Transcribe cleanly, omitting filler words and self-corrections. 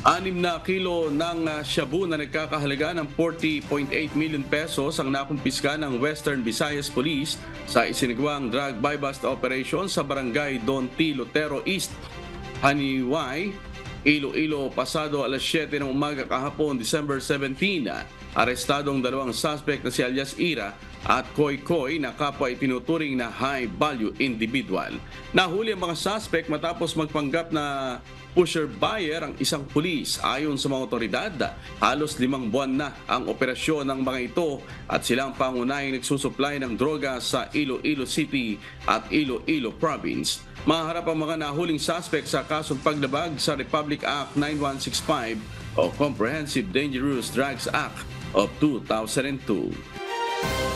6 kilo ng shabu na nagkakahalaga ng 40.8 million pesos ang nakumpiska ng Western Visayas Police sa isinagawang drug buy-bust operation sa barangay Don T. Lotero East, Haniway, Iloilo pasado alas 7 ng umaga kahapon, December 17. Arestadong 2 suspect na si alias Ira at Koy Koy na kapwa itinuturing na high-value individual. Nahuli ang mga suspect matapos magpanggap na pusher buyer ang isang pulis. Ayon sa mga otoridad, halos 5 buwan na ang operasyon ng mga ito at silang pangunahing nagsusupply ng droga sa Iloilo City at Iloilo Province. Maharap ang mga nahuling suspect sa kasong paglabag sa Republic Act 9165 o Comprehensive Dangerous Drugs Act of 2002.